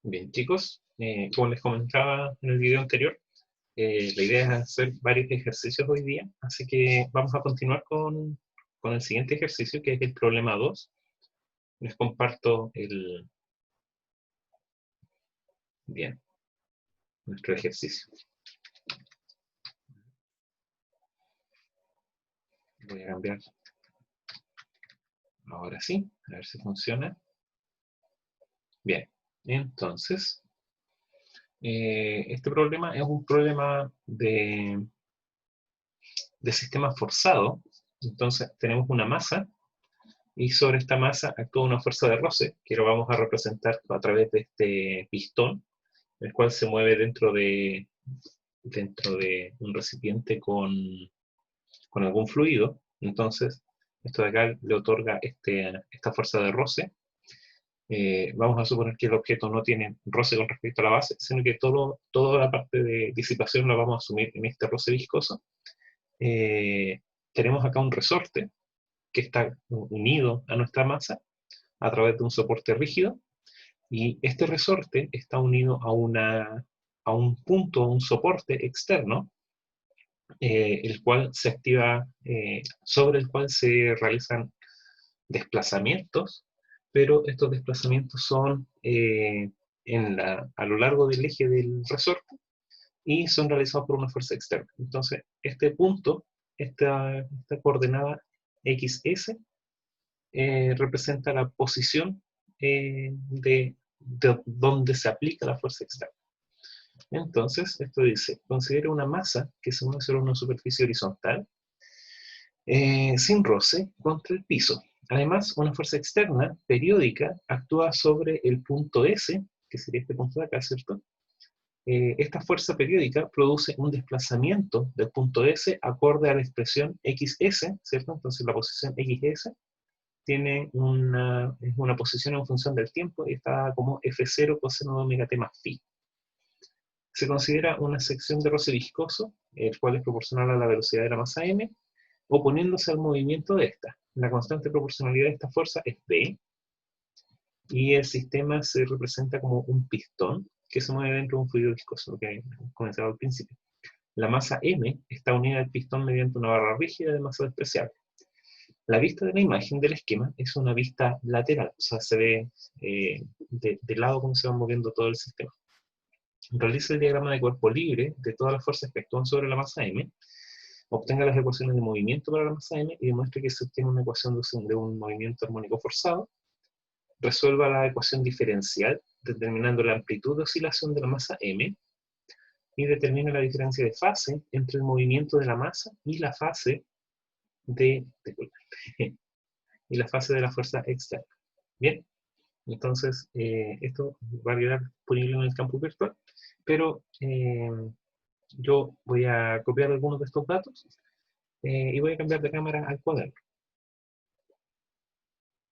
Bien, chicos, como les comentaba en el video anterior, la idea es hacer varios ejercicios hoy día, así que vamos a continuar con el siguiente ejercicio, que es el problema 2. Les comparto bien, nuestro ejercicio. Voy a cambiar ahora sí, a ver si funciona. Bien, entonces, este problema es un problema de sistema forzado. Entonces, tenemos una masa y sobre esta masa actúa una fuerza de roce, que lo vamos a representar a través de este pistón, el cual se mueve dentro de un recipiente con algún fluido. Entonces, esto de acá le otorga esta fuerza de roce. Vamos a suponer que el objeto no tiene roce con respecto a la base, sino que toda la parte de disipación la vamos a asumir en este roce viscoso. Tenemos acá un resorte que está unido a nuestra masa a través de un soporte rígido, y este resorte está unido a un punto, a un soporte externo, el cual se activa, sobre el cual se realizan desplazamientos, pero estos desplazamientos son a lo largo del eje del resorte y son realizados por una fuerza externa. Entonces, este punto, esta coordenada XS, representa la posición de donde se aplica la fuerza externa. Entonces, esto dice, considera una masa que se mueve sobre una superficie horizontal sin roce contra el piso. Además, una fuerza externa periódica actúa sobre el punto S, que sería este punto de acá, ¿cierto? Esta fuerza periódica produce un desplazamiento del punto S acorde a la expresión XS, ¿cierto? Entonces la posición XS tiene es una posición en función del tiempo y está como F0 coseno de omega t más phi. Se considera una sección de roce viscoso, el cual es proporcional a la velocidad de la masa m, oponiéndose al movimiento de esta. La constante proporcionalidad de esta fuerza es B, y el sistema se representa como un pistón que se mueve dentro de un fluido viscoso, lo que comenzaba al principio. La masa m está unida al pistón mediante una barra rígida de masa despreciable. La vista de la imagen del esquema es una vista lateral, o sea, se ve de lado cómo se va moviendo todo el sistema. Realiza el diagrama de cuerpo libre de todas las fuerzas que actúan sobre la masa m, obtenga las ecuaciones de movimiento para la masa m y demuestre que se obtiene una ecuación de un movimiento armónico forzado. Resuelva la ecuación diferencial determinando la amplitud de oscilación de la masa m y determina la diferencia de fase entre el movimiento de la masa y la fase de la fuerza externa. Bien, entonces esto va a quedar disponible en el campus virtual, pero yo voy a copiar algunos de estos datos y voy a cambiar de cámara al cuaderno.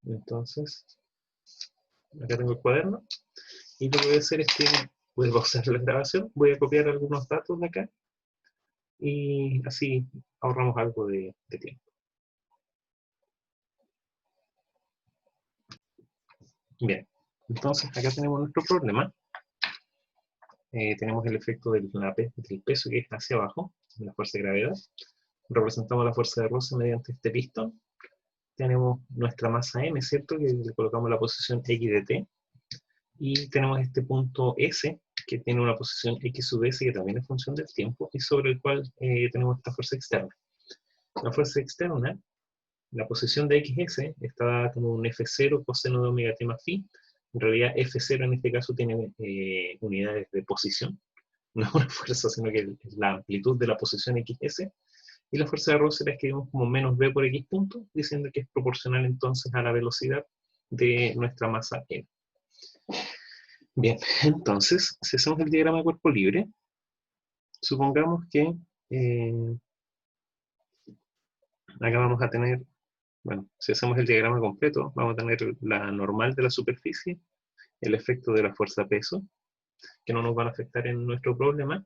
Entonces, acá tengo el cuaderno, y lo que voy a hacer es que voy a pausar la grabación, voy a copiar algunos datos de acá, y así ahorramos algo de tiempo. Bien, entonces acá tenemos nuestro problema. Tenemos el efecto del peso que es hacia abajo, la fuerza de gravedad. Representamos la fuerza de roce mediante este pistón. Tenemos nuestra masa m, ¿cierto? Que le colocamos la posición x de t. Y tenemos este punto S, que tiene una posición x sub s, que también es función del tiempo, y sobre el cual tenemos esta fuerza externa. La fuerza externa, la posición de xs, está dada como un F0 coseno de omega t más phi. En realidad, F0 en este caso tiene unidades de posición, no es una fuerza, sino que es la amplitud de la posición xs, y la fuerza de roce la escribimos como menos b por x punto, diciendo que es proporcional entonces a la velocidad de nuestra masa m. Bien, entonces, si hacemos el diagrama de cuerpo libre, supongamos que acá vamos a tener, bueno, si hacemos el diagrama completo, vamos a tener la normal de la superficie, el efecto de la fuerza-peso, que no nos van a afectar en nuestro problema.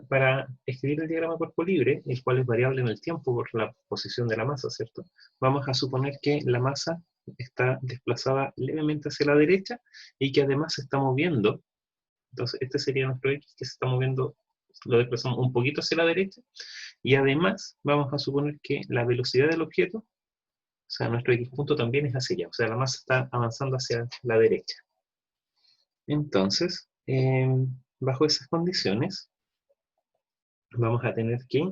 Para escribir el diagrama de cuerpo libre, el cual es variable en el tiempo por la posición de la masa, ¿cierto? Vamos a suponer que la masa está desplazada levemente hacia la derecha y que además se está moviendo. Entonces este sería nuestro X que se está moviendo, lo desplazamos un poquito hacia la derecha, y además vamos a suponer que la velocidad del objeto, o sea, nuestro X punto también es hacia allá, o sea, la masa está avanzando hacia la derecha. Entonces, bajo esas condiciones, vamos a tener que,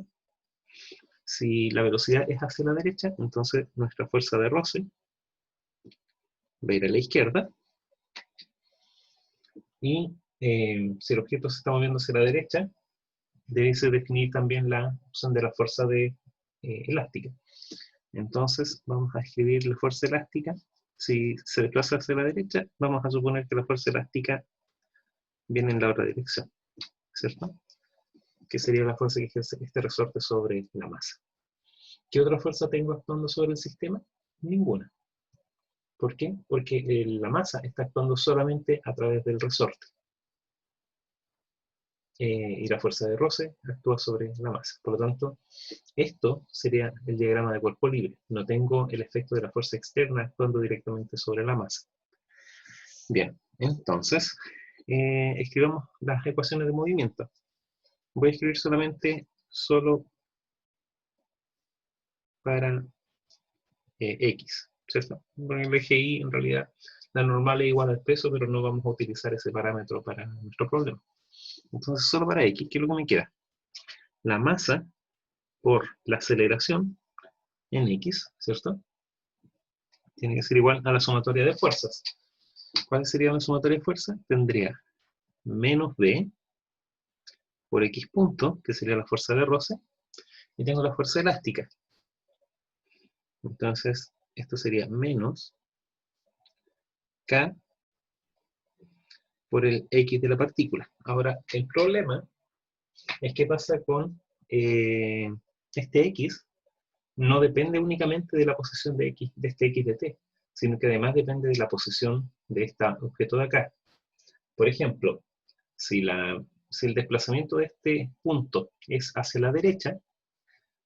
si la velocidad es hacia la derecha, entonces nuestra fuerza de roce va a ir a la izquierda, y si el objeto se está moviendo hacia la derecha, debe definir también la opción de la fuerza elástica. Entonces vamos a escribir la fuerza elástica. Si se desplaza hacia la derecha, vamos a suponer que la fuerza elástica viene en la otra dirección, ¿cierto? Que sería la fuerza que ejerce este resorte sobre la masa. ¿Qué otra fuerza tengo actuando sobre el sistema? Ninguna. ¿Por qué? Porque la masa está actuando solamente a través del resorte. Y la fuerza de roce actúa sobre la masa. Por lo tanto, esto sería el diagrama de cuerpo libre. No tengo el efecto de la fuerza externa actuando directamente sobre la masa. Bien, entonces, escribamos las ecuaciones de movimiento. Voy a escribir solo para X, ¿cierto? Bueno, el eje Y, en realidad, la normal es igual al peso, pero no vamos a utilizar ese parámetro para nuestro problema. Entonces, solo para X, ¿qué es lo que me queda? La masa por la aceleración en X, ¿cierto? Tiene que ser igual a la sumatoria de fuerzas. ¿Cuál sería la sumatoria de fuerzas? Tendría menos B por X punto, que sería la fuerza de roce, y tengo la fuerza elástica. Entonces, esto sería menos K por el X de la partícula. Ahora, el problema es que pasa con este X, no depende únicamente de la posición de este X de T, sino que además depende de la posición de este objeto de acá. Por ejemplo, si el desplazamiento de este punto es hacia la derecha,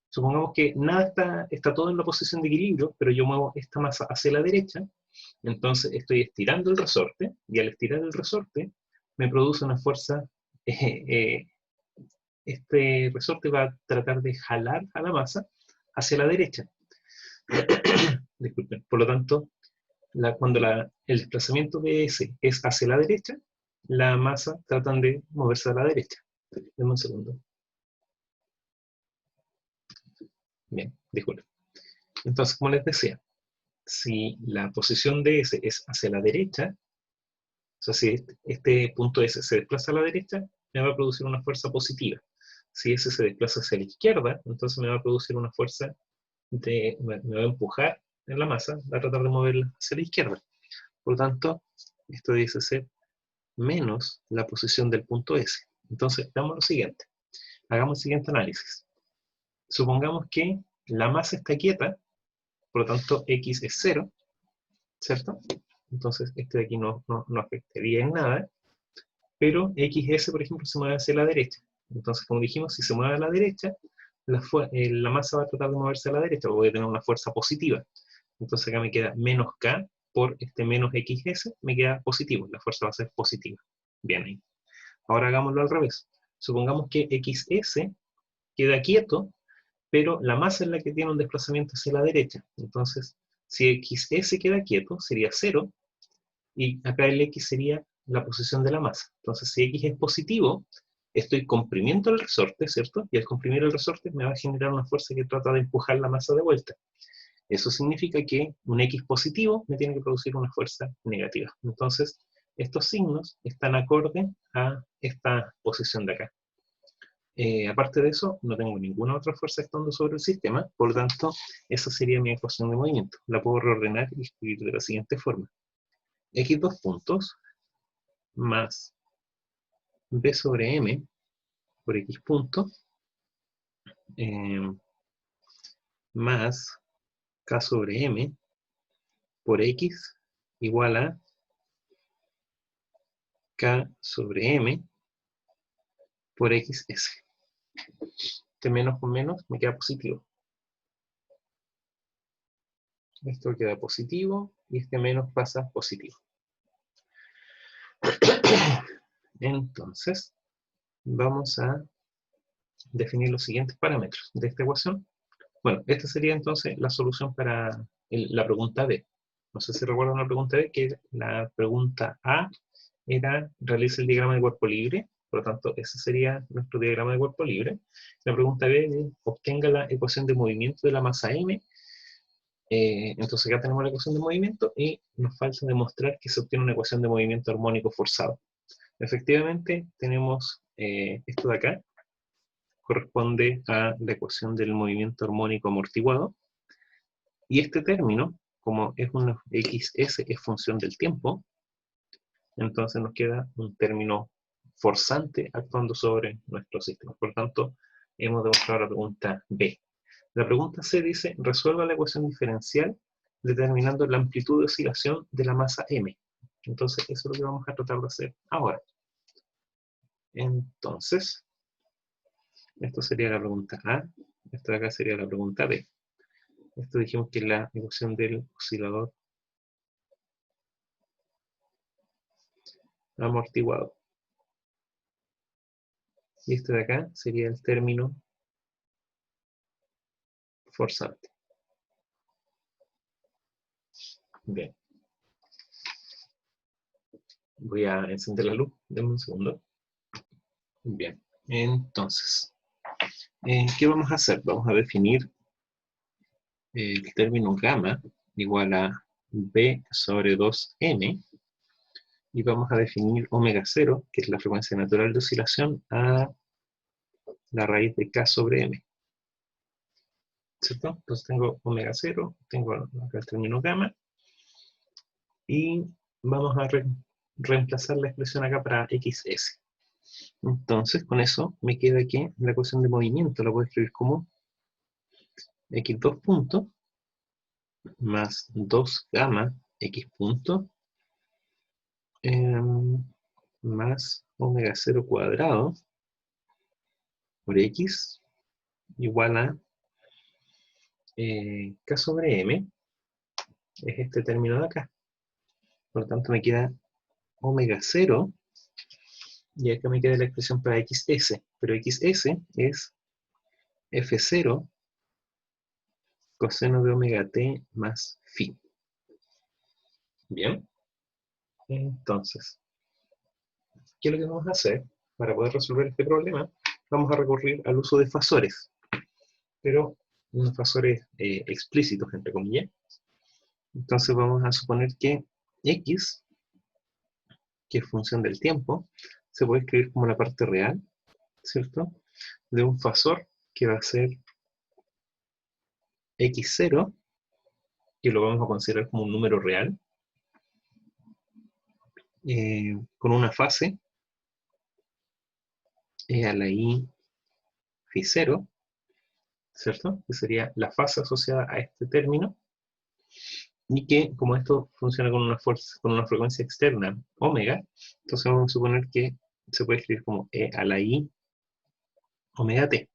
supongamos que nada está todo en la posición de equilibrio, pero yo muevo esta masa hacia la derecha, entonces estoy estirando el resorte, y al estirar el resorte me produce una fuerza, este resorte va a tratar de jalar a la masa hacia la derecha. Disculpen. Por lo tanto, cuando el desplazamiento de S es hacia la derecha, la masa tratan de moverse a la derecha. Deme un segundo. Bien, disculpen. Entonces, como les decía, si la posición de S es hacia la derecha, o sea, si este punto S se desplaza a la derecha, me va a producir una fuerza positiva. Si S se desplaza hacia la izquierda, entonces me va a producir una fuerza me va a empujar en la masa, va a tratar de moverla hacia la izquierda. Por lo tanto, esto dice ser menos la posición del punto S. Entonces, hagamos lo siguiente. Hagamos el siguiente análisis. Supongamos que la masa está quieta, por lo tanto, X es 0, ¿cierto? Entonces, este de aquí no afectaría en nada, pero XS, por ejemplo, se mueve hacia la derecha. Entonces, como dijimos, si se mueve a la derecha, la masa va a tratar de moverse a la derecha, voy a tener una fuerza positiva. Entonces acá me queda menos K por este menos XS, me queda positivo, la fuerza va a ser positiva. Bien ahí. Ahora hagámoslo al revés. Supongamos que XS queda quieto, pero la masa es la que tiene un desplazamiento hacia la derecha. Entonces, si XS queda quieto, sería 0, y acá el X sería la posición de la masa. Entonces, si X es positivo, estoy comprimiendo el resorte, ¿cierto? Y al comprimir el resorte me va a generar una fuerza que trata de empujar la masa de vuelta. Eso significa que un X positivo me tiene que producir una fuerza negativa. Entonces, estos signos están acorde a esta posición de acá. Aparte de eso, no tengo ninguna otra fuerza actuando sobre el sistema, por lo tanto, esa sería mi ecuación de movimiento. La puedo reordenar y escribir de la siguiente forma. X dos puntos más B sobre M por X punto más K sobre M por X igual a K sobre M por XS. Este menos con menos me queda positivo. Esto queda positivo y este menos pasa positivo. Entonces, vamos a definir los siguientes parámetros de esta ecuación. Bueno, esta sería entonces la solución para la pregunta B. No sé si recuerdan la pregunta B, que la pregunta A era realiza el diagrama de cuerpo libre, por lo tanto ese sería nuestro diagrama de cuerpo libre. La pregunta B es obtenga la ecuación de movimiento de la masa M. Entonces acá tenemos la ecuación de movimiento y nos falta demostrar que se obtiene una ecuación de movimiento armónico forzado. Efectivamente tenemos esto de acá, corresponde a la ecuación del movimiento armónico amortiguado, y este término, como es una XS, es función del tiempo, entonces nos queda un término forzante actuando sobre nuestro sistema. Por lo tanto, hemos demostrado la pregunta B. La pregunta C dice, resuelva la ecuación diferencial determinando la amplitud de oscilación de la masa M. Entonces, eso es lo que vamos a tratar de hacer ahora. Entonces, esto sería la pregunta A, esto de acá sería la pregunta B. Esto dijimos que es la ecuación del oscilador amortiguado. Y este de acá sería el término forzante. Bien. Voy a encender la luz, denme un segundo. Bien, entonces, ¿qué vamos a hacer? Vamos a definir el término gamma igual a B sobre 2M, y vamos a definir omega 0, que es la frecuencia natural de oscilación, a la raíz de K sobre M. ¿Cierto? Entonces tengo omega 0, tengo acá el término gamma, y vamos a reemplazar la expresión acá para XS. Entonces, con eso me queda que la ecuación de movimiento la puedo escribir como X2 punto más 2 gamma X punto más omega 0 cuadrado por X igual a K sobre M, es este término de acá. Por lo tanto me queda omega 0, y acá me queda la expresión para XS, pero XS es F0 coseno de omega t más phi. Bien, entonces, ¿qué es lo que vamos a hacer? Para poder resolver este problema, vamos a recurrir al uso de fasores, pero unos fasores explícitos, entre comillas. Entonces vamos a suponer que X, que es función del tiempo, se puede escribir como la parte real, ¿cierto?, de un fasor que va a ser X0, que lo vamos a considerar como un número real, con una fase a la I phi 0, ¿cierto?, que sería la fase asociada a este término, y que como esto funciona con una frecuencia externa, omega, entonces vamos a suponer que se puede escribir como E a la I omega t.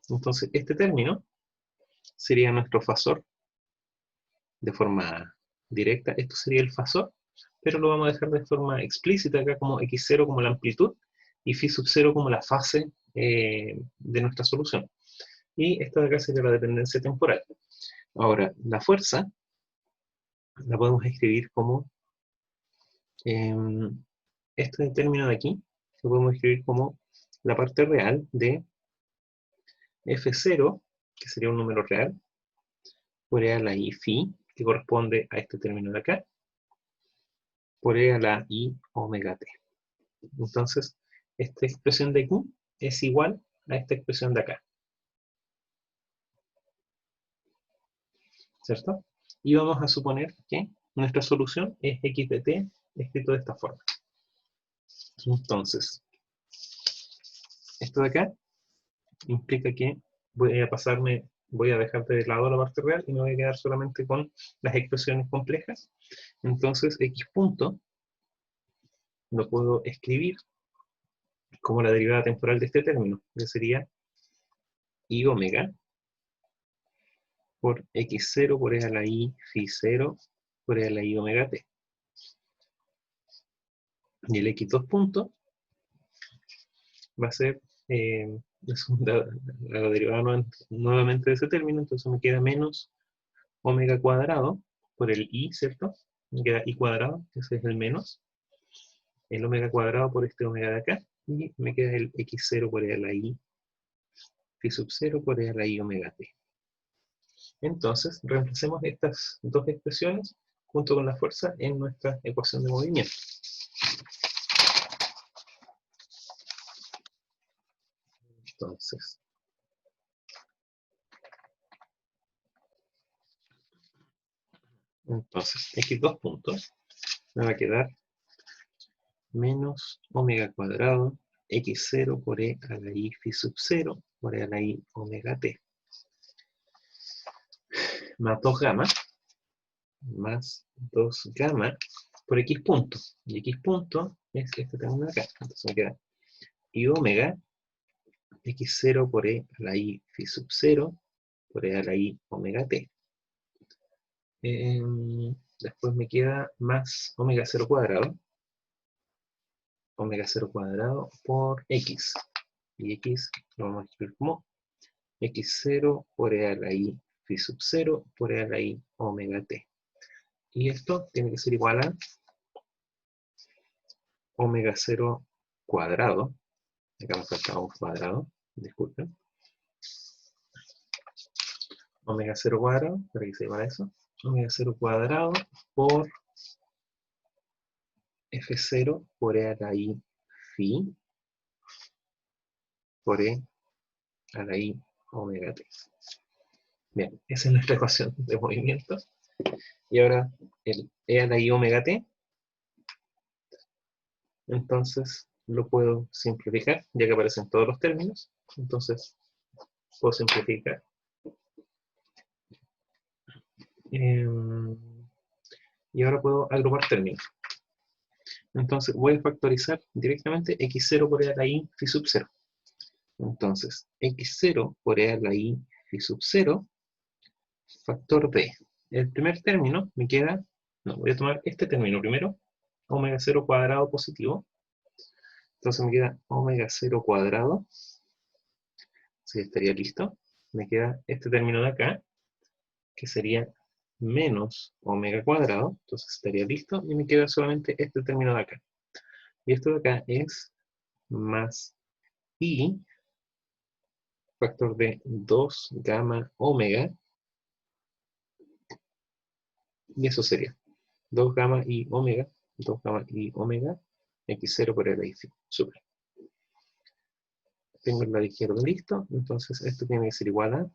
Entonces este término sería nuestro fasor de forma directa. Esto sería el fasor, pero lo vamos a dejar de forma explícita acá como x0 como la amplitud y phi sub 0 como la fase de nuestra solución. Y esta de acá sería la dependencia temporal. Ahora, la fuerza la podemos escribir como este término de aquí, lo podemos escribir como la parte real de F0, que sería un número real, por E a la I phi, que corresponde a este término de acá, por E a la I omega t. Entonces, esta expresión de aquí es igual a esta expresión de acá, ¿cierto? Y vamos a suponer que nuestra solución es x de t escrito de esta forma. Entonces, esto de acá implica que voy a dejar de lado la parte real y me voy a quedar solamente con las expresiones complejas. Entonces, x punto lo puedo escribir como la derivada temporal de este término, que sería I omega por x0 por E a la I phi 0 por E a la I omega t. Y el x2 punto va a ser la derivada nuevamente de ese término, entonces me queda menos omega cuadrado por el i, ¿cierto? Me queda i cuadrado, ese es el menos, el omega cuadrado por este omega de acá, y me queda el x0 por e a la i phi sub 0 por e a la i omega t. Entonces, reemplacemos estas dos expresiones junto con la fuerza en nuestra ecuación de movimiento. Entonces, x2 puntos me va a quedar menos omega cuadrado x0 por e a la i phi sub 0 por e a la i omega t más 2 gamma por x punto. Y x punto es este término de acá. Entonces me queda i omega x0 por e a la i phi sub 0 por e a la i omega t. Después me queda más omega 0 cuadrado por x. Y x lo vamos a escribir como x0 por e a la i phi sub 0 por e a la i omega t. Y esto tiene que ser igual a omega 0 cuadrado. Acá me faltaba un cuadrado, disculpen. Omega 0 cuadrado, para que se igual a eso. Omega 0 cuadrado por F0 por E a la I phi por E a la I omega t. Bien, esa es nuestra ecuación de movimiento. Y ahora el E a la I omega t, entonces lo puedo simplificar, ya que aparecen todos los términos. Entonces puedo simplificar. Y ahora puedo agrupar términos. Entonces voy a factorizar directamente x0 por e a la i phi sub 0. Entonces, x0 por e a la i phi sub 0, factor d. El primer término me queda, no, voy a tomar este término primero, omega 0 cuadrado positivo. Entonces me queda omega 0 cuadrado. Si estaría listo. Me queda este término de acá, que sería menos omega cuadrado. Entonces estaría listo. Y me queda solamente este término de acá. Y esto de acá es más i, factor de 2 gamma omega. Y eso sería 2 gamma i omega, 2 gamma i omega, x0 por el phi. Super. Tengo el lado izquierdo listo, entonces esto tiene que ser igual a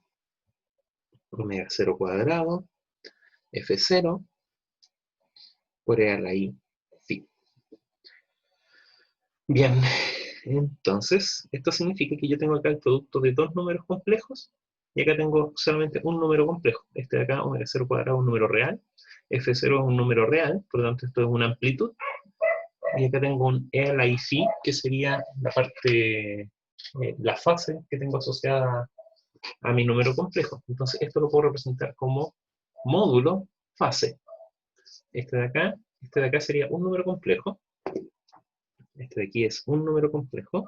omega 0 cuadrado, f0 por e a la i phi. Bien, entonces esto significa que yo tengo acá el producto de dos números complejos y acá tengo solamente un número complejo. Este de acá, omega 0 cuadrado, es un número real, f0 es un número real, por lo tanto esto es una amplitud. Y acá tengo un e a la i phi, que sería la parte, la fase que tengo asociada a mi número complejo. Entonces esto lo puedo representar como módulo fase. Este de acá sería un número complejo. Este de aquí es un número complejo.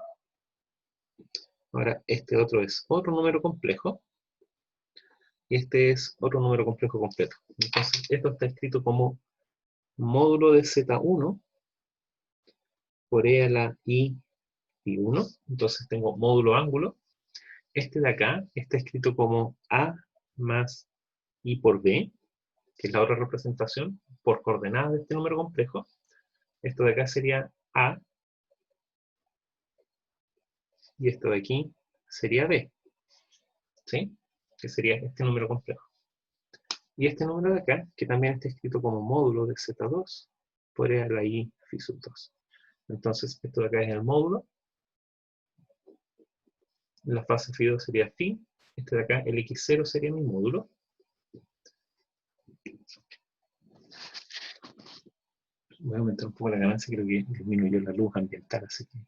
Ahora este otro es otro número complejo. Y este es otro número complejo completo. Entonces esto está escrito como módulo de Z1 por e a la i phi 1. Entonces tengo módulo ángulo. Este de acá está escrito como A más I por B, que es la otra representación por coordenadas de este número complejo. Esto de acá sería A, y esto de aquí sería B, ¿sí? Que sería este número complejo. Y este número de acá, que también está escrito como módulo de Z2, por E a la I phi sub 2. Entonces, esto de acá es el módulo. La fase phi 2 sería phi. Este de acá, el x0 sería mi módulo. Voy a aumentar un poco la ganancia, creo que disminuyó la luz ambiental, así que...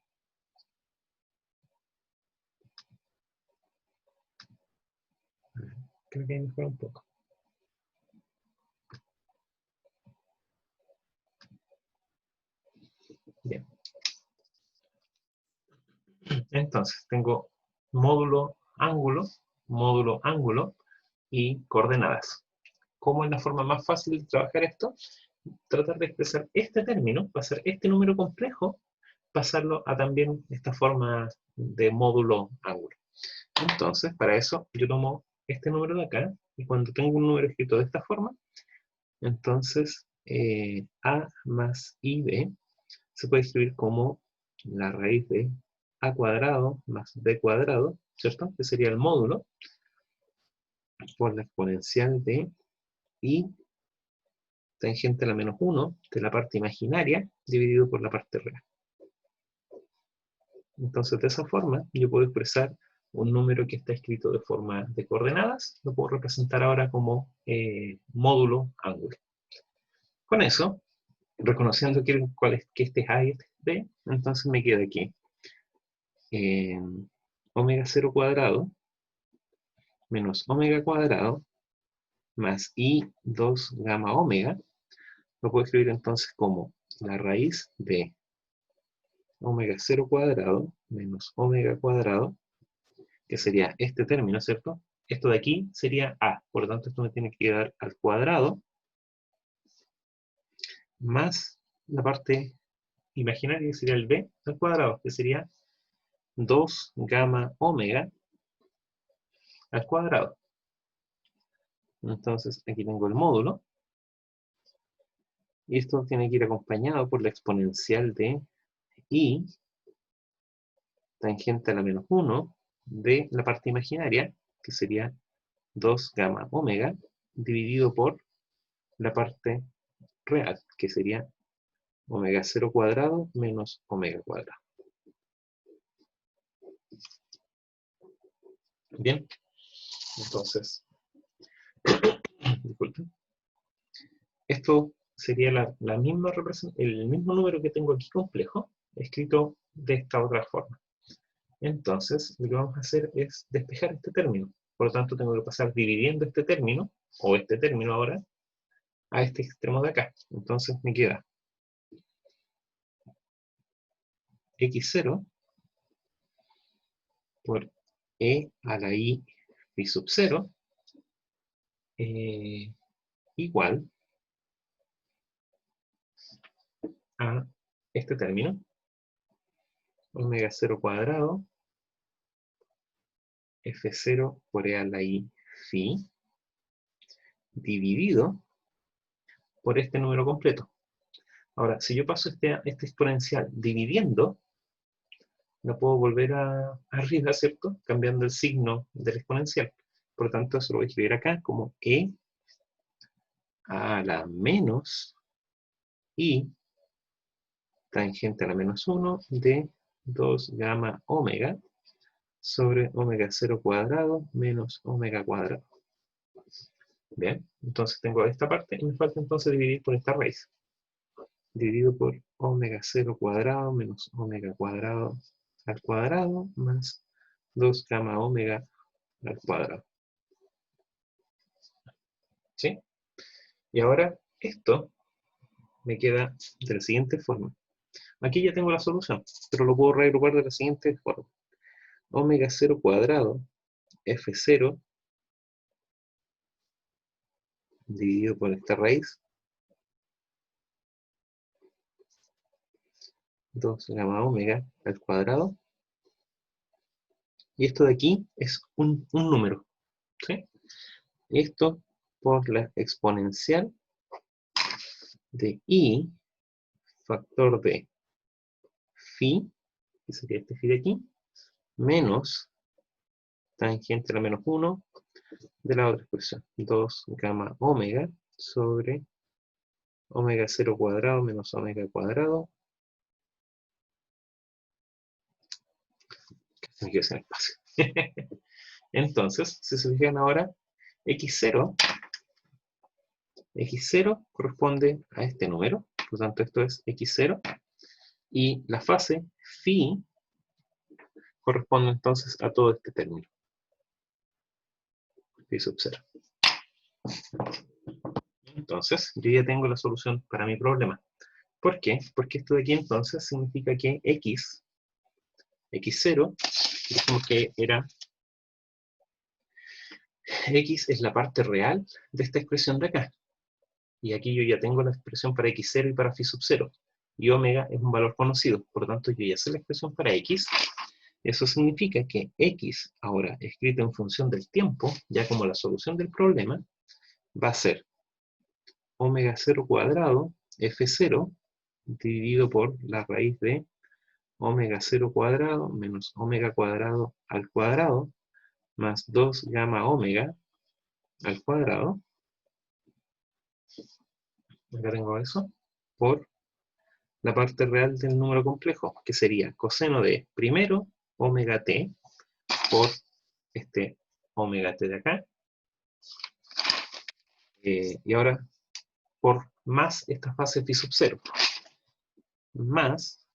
Creo que ahí mejora un poco. Bien. Entonces, tengo módulo, ángulo y coordenadas. ¿Cómo es la forma más fácil de trabajar esto? Tratar de expresar este término, va a ser este número complejo, pasarlo a también esta forma de módulo ángulo. Entonces, para eso, yo tomo este número de acá, y cuando tengo un número escrito de esta forma, entonces a más ib se puede escribir como la raíz de a cuadrado más b cuadrado, ¿cierto? Que sería el módulo, por la exponencial de i tangente a la menos 1 de la parte imaginaria dividido por la parte real. Entonces, de esa forma, yo puedo expresar un número que está escrito de forma de coordenadas, lo puedo representar ahora como módulo ángulo. Con eso, reconociendo que este es A y este es B, entonces me queda aquí omega 0 cuadrado menos omega cuadrado más i 2 gamma omega, lo puedo escribir entonces como la raíz de omega 0 cuadrado menos omega cuadrado, que sería este término, ¿cierto? Esto de aquí sería a, por lo tanto esto me tiene que quedar al cuadrado, más la parte imaginaria, que sería el b al cuadrado, que sería 2 gamma omega al cuadrado. Entonces aquí tengo el módulo, y esto tiene que ir acompañado por la exponencial de i tangente a la menos 1 de la parte imaginaria, que sería 2 gamma omega, dividido por la parte real, que sería omega 0 cuadrado menos omega cuadrado. Bien, entonces, disculpen, esto sería el mismo número que tengo aquí complejo, escrito de esta otra forma. Entonces, lo que vamos a hacer es despejar este término. Por lo tanto, tengo que pasar dividiendo este término, o este término ahora, a este extremo de acá. Entonces me queda x0 por e a la i phi sub 0 igual a este término, omega 0 cuadrado, f0 por e a la i phi, dividido por este número completo. Ahora, si yo paso este exponencial dividiendo, la puedo volver arriba, ¿cierto? Cambiando el signo del exponencial. Por lo tanto, eso lo voy a escribir acá como e a la menos i tangente a la menos 1 de 2 gamma omega sobre omega 0 cuadrado menos omega cuadrado. Bien, entonces tengo esta parte y me falta entonces dividir por esta raíz. Dividido por omega 0 cuadrado menos omega cuadrado al cuadrado más 2 gamma omega al cuadrado. ¿Sí? Y ahora esto me queda de la siguiente forma. Aquí ya tengo la solución, pero lo puedo reagrupar de la siguiente forma. Omega 0 cuadrado f0 dividido por esta raíz 2 gamma omega al cuadrado, y esto de aquí es un número, ¿sí? Y esto por la exponencial de i factor de phi, que sería este phi de aquí, menos tangente a la menos 1 de la otra expresión, 2 gamma omega sobre omega 0 cuadrado menos omega cuadrado. Casi me quedo sin espacio. Entonces, si se fijan ahora, x0 corresponde a este número, por lo tanto esto es x0, y la fase phi corresponde entonces a todo este término, phi sub 0. Entonces, yo ya tengo la solución para mi problema. ¿Por qué? Porque esto de aquí entonces significa que x0, dijimos que era, x es la parte real de esta expresión de acá. Y aquí yo ya tengo la expresión para x0 y para phi sub 0. Y omega es un valor conocido, por lo tanto yo ya sé la expresión para x. Eso significa que x, ahora escrito en función del tiempo, ya como la solución del problema, va a ser omega 0 cuadrado f0 dividido por la raíz de omega 0 cuadrado menos omega cuadrado al cuadrado más 2 gamma omega al cuadrado. Acá tengo eso, por la parte real del número complejo, que sería coseno de primero omega t por este omega t de acá, y ahora por más esta fase phi sub 0, más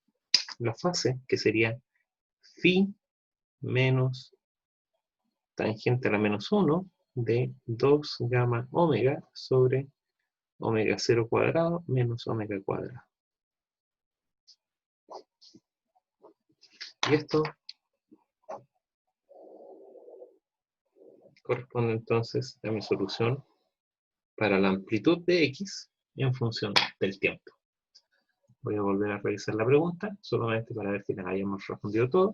la fase que sería phi menos tangente a la menos 1 de 2 gamma omega sobre omega 0 cuadrado menos omega cuadrado. Y esto corresponde entonces a mi solución para la amplitud de x en función del tiempo. Voy a volver a revisar la pregunta, solamente para ver que la hayamos respondido todo.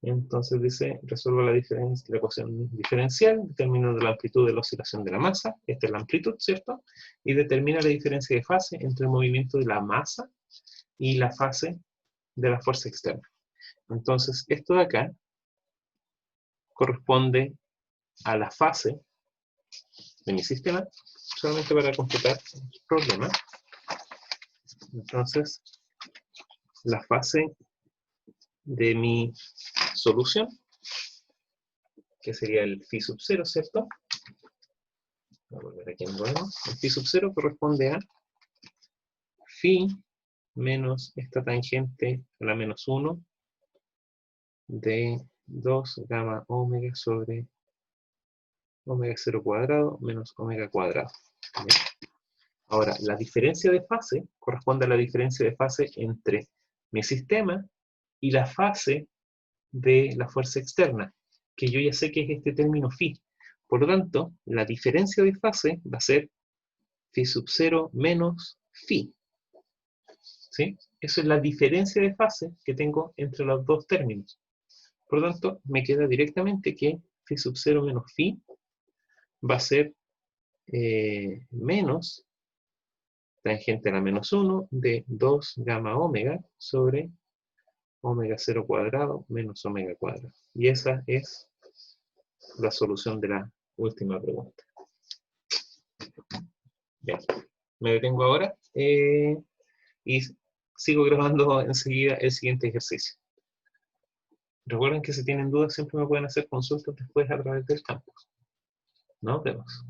Entonces dice, resuelva la ecuación diferencial, determinando la amplitud de la oscilación de la masa, esta es la amplitud, ¿cierto? Y determina la diferencia de fase entre el movimiento de la masa y la fase de la fuerza externa. Entonces, esto de acá corresponde a la fase de mi sistema, solamente para completar el problema. Entonces, la fase de mi solución, que sería el phi sub 0, ¿cierto? Voy a volver aquí en nuevo. El phi sub 0 corresponde a phi menos esta tangente a la menos 1 de 2 gamma omega sobre omega 0 cuadrado menos omega cuadrado. ¿Bien? Ahora, la diferencia de fase corresponde a la diferencia de fase entre mi sistema y la fase de la fuerza externa, que yo ya sé que es este término phi. Por lo tanto, la diferencia de fase va a ser phi sub 0 menos phi. ¿Sí? Eso es la diferencia de fase que tengo entre los dos términos. Por lo tanto, me queda directamente que phi sub 0 menos phi va a ser menos tangente a la menos 1 de 2 gamma omega sobre omega 0 cuadrado menos omega cuadrado. Y esa es la solución de la última pregunta. Bien, me detengo ahora y sigo grabando enseguida el siguiente ejercicio. Recuerden que si tienen dudas siempre me pueden hacer consultas después a través del campus. Nos vemos.